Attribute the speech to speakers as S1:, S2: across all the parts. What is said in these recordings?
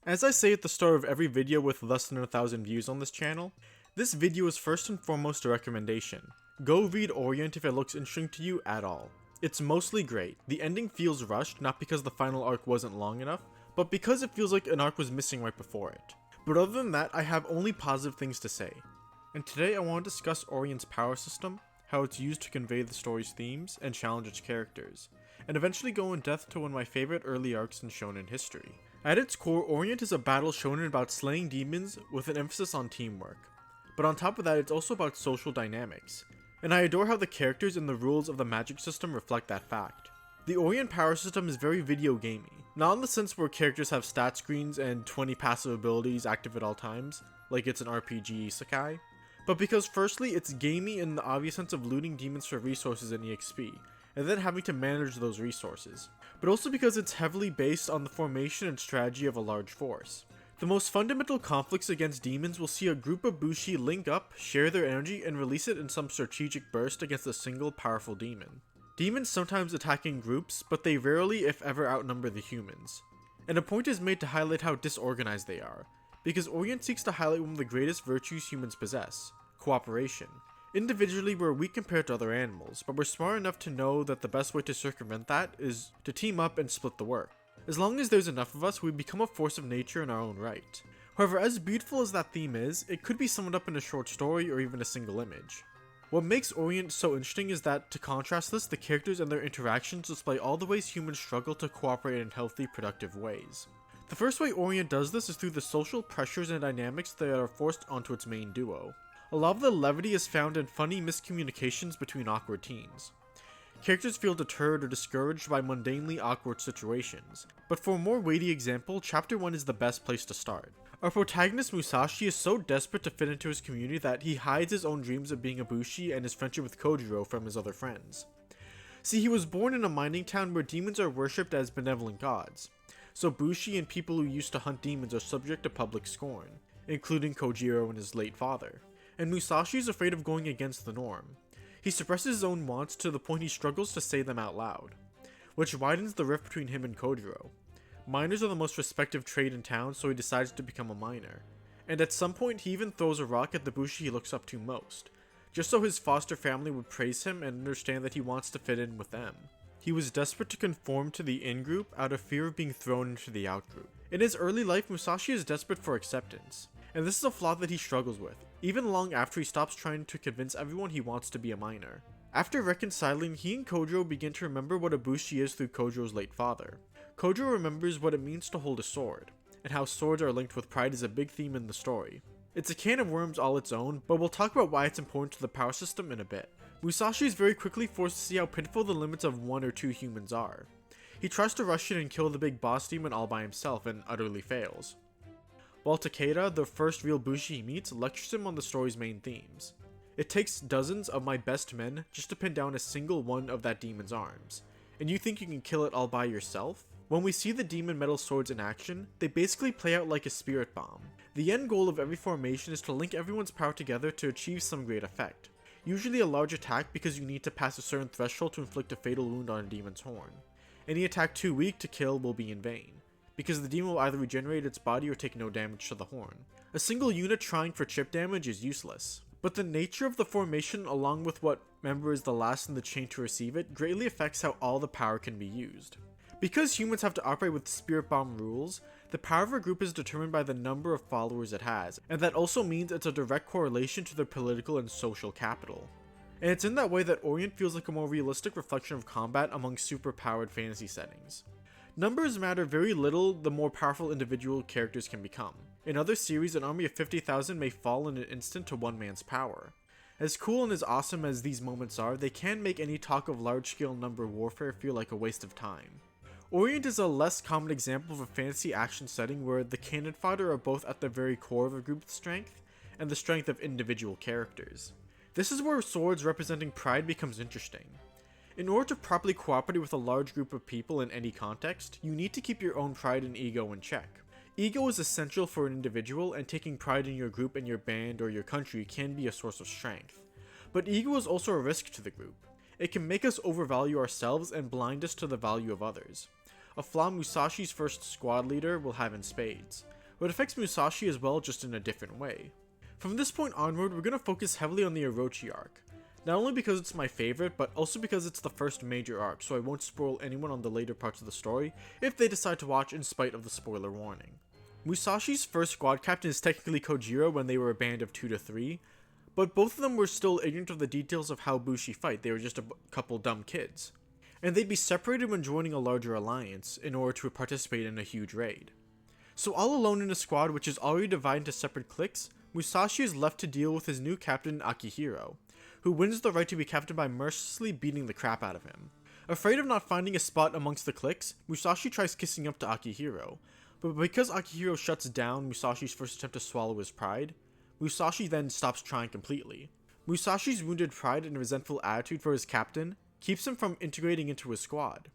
S1: As I say at the start of every video with less than 1,000 views on this channel, this video is first and foremost a recommendation. Go read Orient if it looks interesting to you at all. It's mostly great. The ending feels rushed, not because the final arc wasn't long enough, but because it feels like an arc was missing right before it. But other than that, I have only positive things to say. And today I want to discuss Orient's power system, how it's used to convey the story's themes and challenge its characters, and eventually go in depth to one of my favorite early arcs in shonen history. At its core, Orient is a battle shonen about slaying demons with an emphasis on teamwork. But on top of that, it's also about social dynamics. And I adore how the characters and the rules of the magic system reflect that fact. The Orient power system is very video gamey, not in the sense where characters have stat screens and 20 passive abilities active at all times, like it's an RPG isekai, but because firstly it's gamey in the obvious sense of looting demons for resources and EXP, and then having to manage those resources, but also because it's heavily based on the formation and strategy of a large force. The most fundamental conflicts against demons will see a group of Bushi link up, share their energy, and release it in some strategic burst against a single powerful demon. Demons sometimes attack in groups, but they rarely if ever outnumber the humans. And a point is made to highlight how disorganized they are, because Orient seeks to highlight one of the greatest virtues humans possess: cooperation. Individually, we're weak compared to other animals, but we're smart enough to know that the best way to circumvent that is to team up and split the work. As long as there's enough of us, we become a force of nature in our own right. However, as beautiful as that theme is, it could be summed up in a short story or even a single image. What makes Orient so interesting is that, to contrast this, the characters and their interactions display all the ways humans struggle to cooperate in healthy, productive ways. The first way Orient does this is through the social pressures and dynamics that are forced onto its main duo. A lot of the levity is found in funny miscommunications between awkward teens. Characters feel deterred or discouraged by mundanely awkward situations, but for a more weighty example, Chapter 1 is the best place to start. Our protagonist Musashi is so desperate to fit into his community that he hides his own dreams of being a Bushi and his friendship with Kojiro from his other friends. See, he was born in a mining town where demons are worshipped as benevolent gods, so Bushi and people who used to hunt demons are subject to public scorn, including Kojiro and his late father. And Musashi is afraid of going against the norm. He suppresses his own wants to the point he struggles to say them out loud, which widens the rift between him and Kojiro. Miners are the most respected trade in town, so he decides to become a miner. And at some point he even throws a rock at the Bushi he looks up to most, just so his foster family would praise him and understand that he wants to fit in with them. He was desperate to conform to the in-group out of fear of being thrown into the out-group. In his early life, Musashi is desperate for acceptance, and this is a flaw that he struggles with, even long after he stops trying to convince everyone he wants to be a miner. After reconciling, he and Kojiro begin to remember what a Bushi is through Kojiro's late father. Kojiro remembers what it means to hold a sword, and how swords are linked with pride is a big theme in the story. It's a can of worms all its own, but we'll talk about why it's important to the power system in a bit. Musashi is very quickly forced to see how pitiful the limits of 1 or 2 humans are. He tries to rush in and kill the big boss demon all by himself and utterly fails, while Takeda, the first real Bushi he meets, lectures him on the story's main themes. It takes dozens of my best men just to pin down a single one of that demon's arms, and you think you can kill it all by yourself? When we see the demon metal swords in action, they basically play out like a spirit bomb. The end goal of every formation is to link everyone's power together to achieve some great effect, usually a large attack because you need to pass a certain threshold to inflict a fatal wound on a demon's horn. Any attack too weak to kill will be in vain, because the demon will either regenerate its body or take no damage to the horn. A single unit trying for chip damage is useless, but the nature of the formation along with what member is the last in the chain to receive it greatly affects how all the power can be used. Because humans have to operate with spirit bomb rules, the power of a group is determined by the number of followers it has, and that also means it's a direct correlation to their political and social capital. And it's in that way that Orient feels like a more realistic reflection of combat among super-powered fantasy settings. Numbers matter very little the more powerful individual characters can become. In other series, an army of 50,000 may fall in an instant to one man's power. As cool and as awesome as these moments are, they can make any talk of large-scale number warfare feel like a waste of time. Orient is a less common example of a fantasy action setting where the cannon fodder are both at the very core of a group's strength, and the strength of individual characters. This is where swords representing pride becomes interesting. In order to properly cooperate with a large group of people in any context, you need to keep your own pride and ego in check. Ego is essential for an individual, and taking pride in your group and your band or your country can be a source of strength. But ego is also a risk to the group. It can make us overvalue ourselves and blind us to the value of others. A flaw Musashi's first squad leader will have in spades. but affects Musashi as well, just in a different way. From this point onward, we're going to focus heavily on the Orochi arc. Not only because it's my favorite, but also because it's the first major arc, so I won't spoil anyone on the later parts of the story if they decide to watch in spite of the spoiler warning. Musashi's first squad captain is technically Kojiro when they were a band of 2 to 3, but both of them were still ignorant of the details of how Bushi fight. They were just a couple dumb kids. And they'd be separated when joining a larger alliance in order to participate in a huge raid. So all alone in a squad which is already divided into separate cliques, Musashi is left to deal with his new captain Akihiro, who wins the right to be captain by mercilessly beating the crap out of him. Afraid of not finding a spot amongst the cliques, Musashi tries kissing up to Akihiro, but because Akihiro shuts down Musashi's first attempt to swallow his pride, Musashi then stops trying completely. Musashi's wounded pride and resentful attitude for his captain keeps him from integrating into his squad.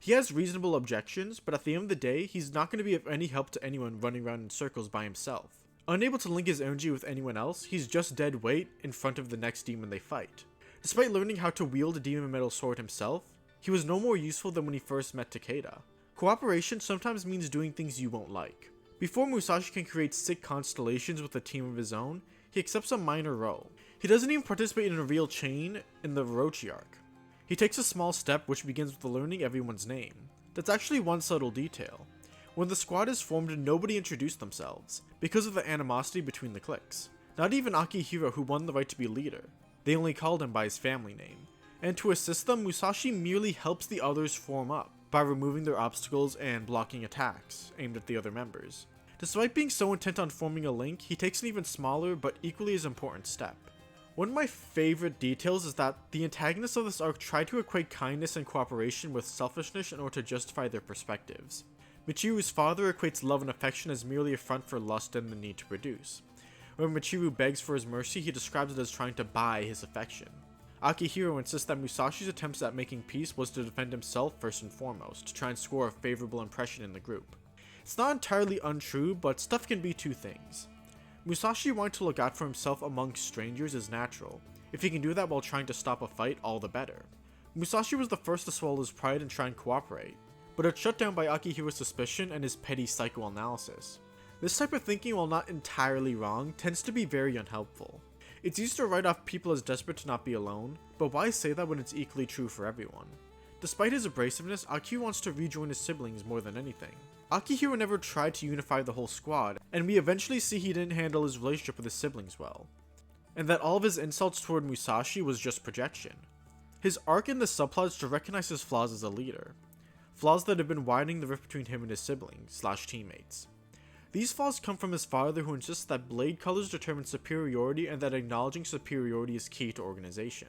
S1: He has reasonable objections, but at the end of the day, he's not going to be of any help to anyone running around in circles by himself. Unable to link his energy with anyone else, he's just dead weight in front of the next demon they fight. Despite learning how to wield a demon metal sword himself, he was no more useful than when he first met Takeda. Cooperation sometimes means doing things you won't like. Before Musashi can create sick constellations with a team of his own, he accepts a minor role. He doesn't even participate in a real chain in the Orochi arc. He takes a small step which begins with learning everyone's name. That's actually one subtle detail. When the squad is formed, nobody introduced themselves, because of the animosity between the cliques. Not even Akihiro, who won the right to be leader. They only called him by his family name. And to assist them, Musashi merely helps the others form up, by removing their obstacles and blocking attacks aimed at the other members. Despite being so intent on forming a link, he takes an even smaller but equally as important step. One of my favorite details is that the antagonists of this arc try to equate kindness and cooperation with selfishness in order to justify their perspectives. Michiru's father equates love and affection as merely a front for lust and the need to produce. When Michiru begs for his mercy, he describes it as trying to buy his affection. Akihiro insists that Musashi's attempts at making peace was to defend himself first and foremost, to try and score a favorable impression in the group. It's not entirely untrue, but stuff can be two things. Musashi wanting to look out for himself amongst strangers is natural. If he can do that while trying to stop a fight, all the better. Musashi was the first to swallow his pride and try and cooperate, but it's shut down by Akihiro's suspicion and his petty psychoanalysis. This type of thinking, while not entirely wrong, tends to be very unhelpful. It's easy to write off people as desperate to not be alone, but why say that when it's equally true for everyone? Despite his abrasiveness, Akihiro wants to rejoin his siblings more than anything. Akihiro never tried to unify the whole squad, and we eventually see he didn't handle his relationship with his siblings well, and that all of his insults toward Musashi was just projection. His arc in the subplot is to recognize his flaws as a leader, flaws that have been widening the rift between him and his siblings/teammates. These flaws come from his father, who insists that blade colors determine superiority and that acknowledging superiority is key to organization.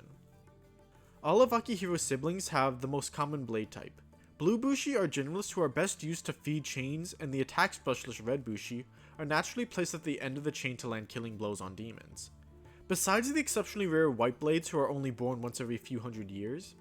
S1: All of Akihiro's siblings have the most common blade type. Blue Bushi are generalists who are best used to feed chains, and the attack specialist Red Bushi are naturally placed at the end of the chain to land killing blows on demons. Besides the exceptionally rare White Blades who are only born once every few hundred years,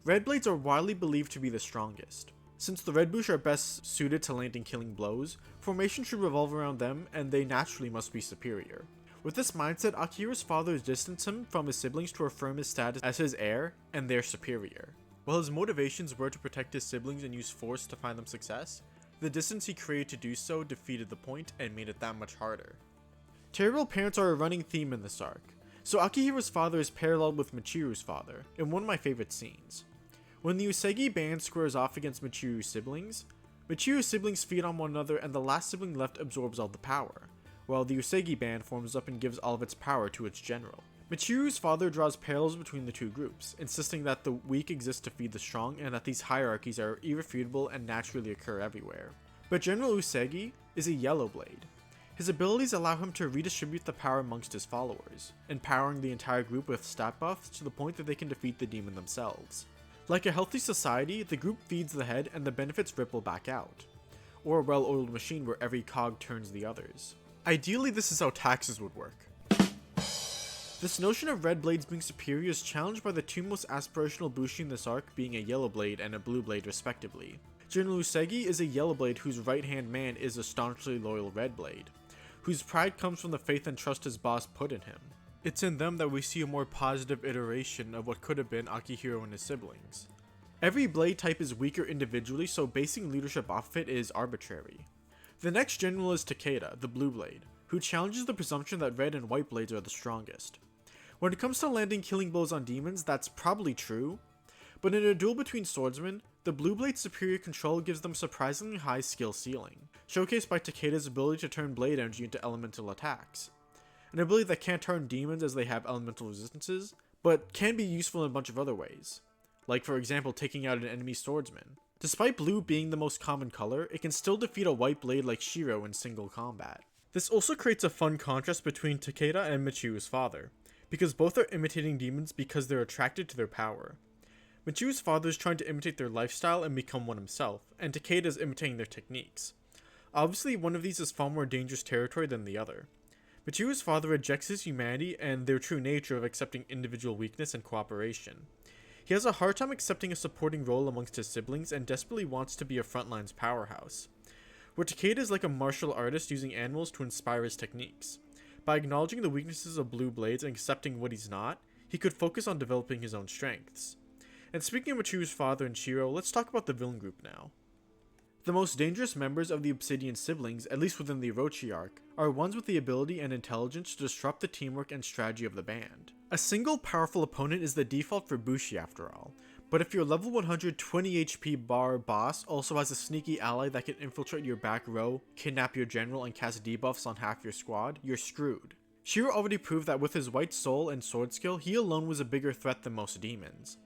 S1: Red Blades are widely believed to be the strongest. Since the Red Bush are best suited to landing killing blows, formation should revolve around them, and they naturally must be superior. With this mindset, Akihiro's father has distanced him from his siblings to affirm his status as his heir and their superior. While his motivations were to protect his siblings and use force to find them success, the distance he created to do so defeated the point and made it that much harder. Terrible parents are a running theme in this arc, so Akihiro's father is paralleled with Michiru's father, in one of my favorite scenes. When the Usagi band squares off against Michiru's siblings feed on one another and the last sibling left absorbs all the power, while the Usagi band forms up and gives all of its power to its general. Michiru's father draws parallels between the two groups, insisting that the weak exist to feed the strong and that these hierarchies are irrefutable and naturally occur everywhere. But General Usagi is a yellow blade. His abilities allow him to redistribute the power amongst his followers, empowering the entire group with stat buffs to the point that they can defeat the demon themselves. Like a healthy society, the group feeds the head and the benefits ripple back out, or a well-oiled machine where every cog turns the others. Ideally, this is how taxes would work. This notion of red blades being superior is challenged by the two most aspirational Bushi in this arc being a yellow blade and a blue blade respectively. General Usagi is a yellow blade whose right-hand man is a staunchly loyal red blade, whose pride comes from the faith and trust his boss put in him. It's in them that we see a more positive iteration of what could have been Akihiro and his siblings. Every blade type is weaker individually, so basing leadership off of it is arbitrary. The next general is Takeda, the Blue Blade, who challenges the presumption that red and white blades are the strongest. When it comes to landing killing blows on demons, that's probably true, but in a duel between swordsmen, the Blue Blade's superior control gives them surprisingly high skill ceiling, showcased by Takeda's ability to turn blade energy into elemental attacks. An ability that can't harm demons as they have elemental resistances, but can be useful in a bunch of other ways, like for example taking out an enemy swordsman. Despite blue being the most common color, it can still defeat a white blade like Shiro in single combat. This also creates a fun contrast between Takeda and Michiru's father, because both are imitating demons because they're attracted to their power. Michiru's father is trying to imitate their lifestyle and become one himself, and Takeda is imitating their techniques. Obviously, one of these is far more dangerous territory than the other. Michiru's father rejects his humanity and their true nature of accepting individual weakness and cooperation. He has a hard time accepting a supporting role amongst his siblings and desperately wants to be a frontlines powerhouse. Where Takeda is like a martial artist using animals to inspire his techniques. By acknowledging the weaknesses of Blue Blades and accepting what he's not, he could focus on developing his own strengths. And speaking of Michiru's father and Shiro, let's talk about the villain group now. The most dangerous members of the Obsidian siblings, at least within the Orochi arc, are ones with the ability and intelligence to disrupt the teamwork and strategy of the band. A single powerful opponent is the default for Bushi after all, but if your level 100 20 HP bar boss also has a sneaky ally that can infiltrate your back row, kidnap your general, and cast debuffs on half your squad, you're screwed. Shiro already proved that with his white soul and sword skill, he alone was a bigger threat than most demons.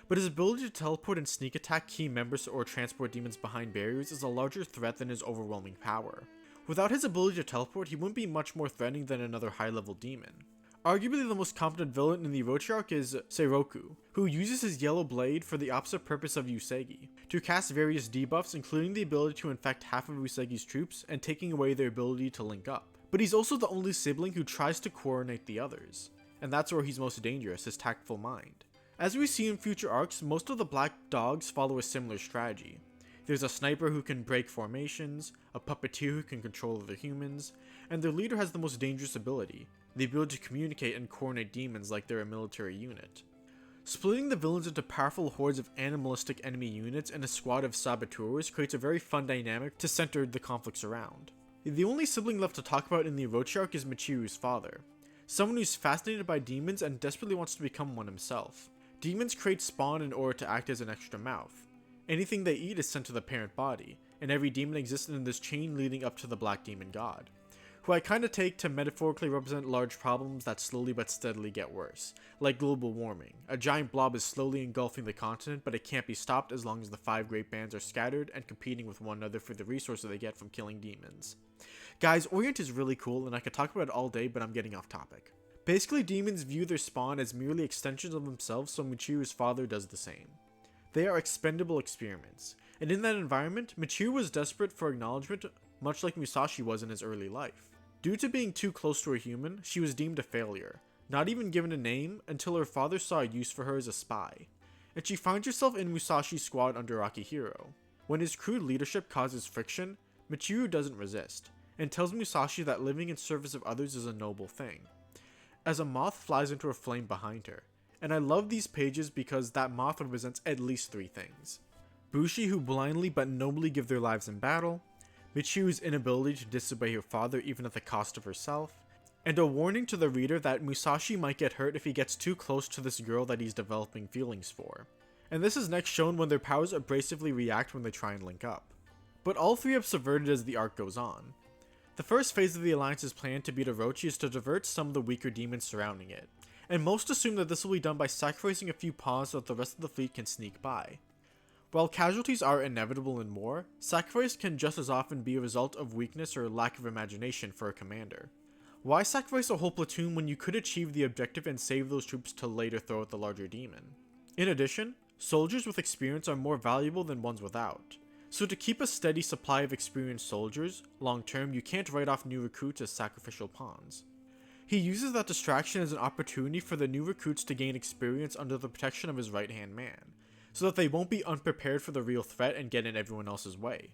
S1: But his ability to teleport and sneak attack key members or transport demons behind barriers is a larger threat than his overwhelming power. Without his ability to teleport, he wouldn't be much more threatening than another high-level demon. Arguably the most competent villain in the Orochi arc is Seiroku, who uses his yellow blade for the opposite purpose of Usagi, to cast various debuffs including the ability to infect half of Usagi's troops and taking away their ability to link up. But he's also the only sibling who tries to coordinate the others, and that's where he's most dangerous, his tactful mind. As we see in future arcs, most of the Black Dogs follow a similar strategy. There's a sniper who can break formations, a puppeteer who can control other humans, and their leader has the most dangerous ability, the ability to communicate and coordinate demons like they're a military unit. Splitting the villains into powerful hordes of animalistic enemy units and a squad of saboteurs creates a very fun dynamic to center the conflicts around. The only sibling left to talk about in the Orochi arc is Michiru's father, someone who's fascinated by demons and desperately wants to become one himself. Demons create spawn in order to act as an extra mouth. Anything they eat is sent to the parent body, and every demon exists in this chain leading up to the Black Demon God, who I kinda take to metaphorically represent large problems that slowly but steadily get worse, like global warming. A giant blob is slowly engulfing the continent, but it can't be stopped as long as the 5 great bands are scattered and competing with one another for the resources they get from killing demons. Guys, Orient is really cool, and I could talk about it all day, but I'm getting off topic. Basically, demons view their spawn as merely extensions of themselves, so Michiru's father does the same. They are expendable experiments, and in that environment, Michiru was desperate for acknowledgement, much like Musashi was in his early life. Due to being too close to a human, she was deemed a failure, not even given a name until her father saw a use for her as a spy, and she finds herself in Musashi's squad under Akihiro. When his crude leadership causes friction, Michiru doesn't resist, and tells Musashi that living in service of others is a noble thing, as a moth flies into a flame behind her. And I love these pages because that moth represents at least 3 things. Bushi, who blindly but nobly give their lives in battle, Michiru's inability to disobey her father even at the cost of herself, and a warning to the reader that Musashi might get hurt if he gets too close to this girl that he's developing feelings for. And this is next shown when their powers abrasively react when they try and link up. But all 3 are subverted as the arc goes on. The first phase of the Alliance's plan to beat Orochi is to divert some of the weaker demons surrounding it, and most assume that this will be done by sacrificing a few pawns so that the rest of the fleet can sneak by. While casualties are inevitable in war, sacrifice can just as often be a result of weakness or lack of imagination for a commander. Why sacrifice a whole platoon when you could achieve the objective and save those troops to later throw at the larger demon? In addition, soldiers with experience are more valuable than ones without. So to keep a steady supply of experienced soldiers, long term you can't write off new recruits as sacrificial pawns. He uses that distraction as an opportunity for the new recruits to gain experience under the protection of his right hand man, so that they won't be unprepared for the real threat and get in everyone else's way.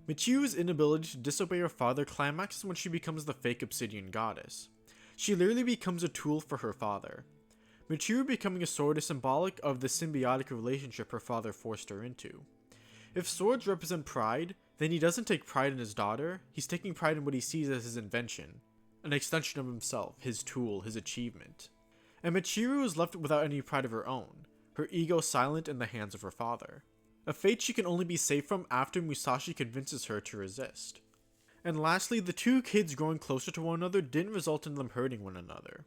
S1: Michiru's inability to disobey her father climaxes when she becomes the fake obsidian goddess. She literally becomes a tool for her father. Michiru becoming a sword is symbolic of the symbiotic relationship her father forced her into. If swords represent pride, then he doesn't take pride in his daughter, he's taking pride in what he sees as his invention, an extension of himself, his tool, his achievement. And Michiru is left without any pride of her own, her ego silent in the hands of her father. A fate she can only be saved from after Musashi convinces her to resist. And lastly, the two kids growing closer to one another didn't result in them hurting one another.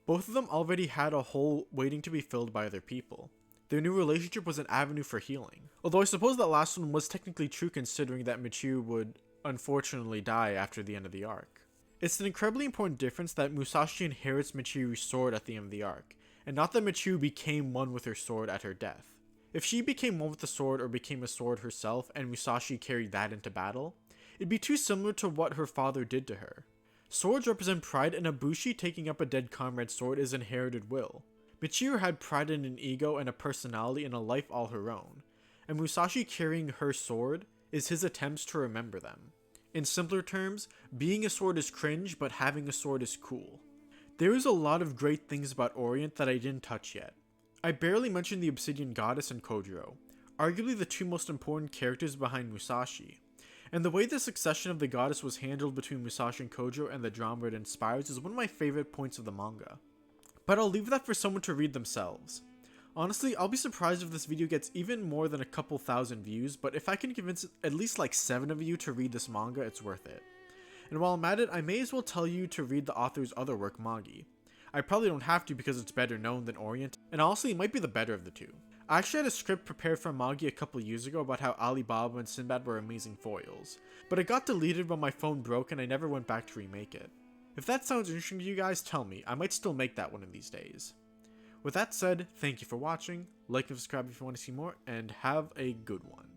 S1: Both of them already had a hole waiting to be filled by other people. Their new relationship was an avenue for healing. Although I suppose that last one was technically true considering that Michiru would unfortunately die after the end of the arc. It's an incredibly important difference that Musashi inherits Michiru's sword at the end of the arc, and not that Michiru became one with her sword at her death. If she became one with the sword or became a sword herself and Musashi carried that into battle, it'd be too similar to what her father did to her. Swords represent pride, and Ibushi taking up a dead comrade's sword is inherited will. Michiru had pride in an ego and a personality and a life all her own, and Musashi carrying her sword is his attempts to remember them. In simpler terms, being a sword is cringe, but having a sword is cool. There is a lot of great things about Orient that I didn't touch yet. I barely mentioned the Obsidian Goddess and Kojiro, arguably the two most important characters behind Musashi. And the way the succession of the goddess was handled between Musashi and Kojiro and the drama it inspires is one of my favorite points of the manga. But I'll leave that for someone to read themselves. Honestly, I'll be surprised if this video gets even more than a couple thousand views, but if I can convince at least like 7 of you to read this manga, it's worth it. And while I'm at it, I may as well tell you to read the author's other work, Magi. I probably don't have to because it's better known than Orient, and honestly it might be the better of the two. I actually had a script prepared for Magi a couple years ago about how Alibaba and Sinbad were amazing foils, but it got deleted when my phone broke and I never went back to remake it. If that sounds interesting to you guys, tell me, I might still make that one of these days. With that said, thank you for watching, like and subscribe if you want to see more, and have a good one.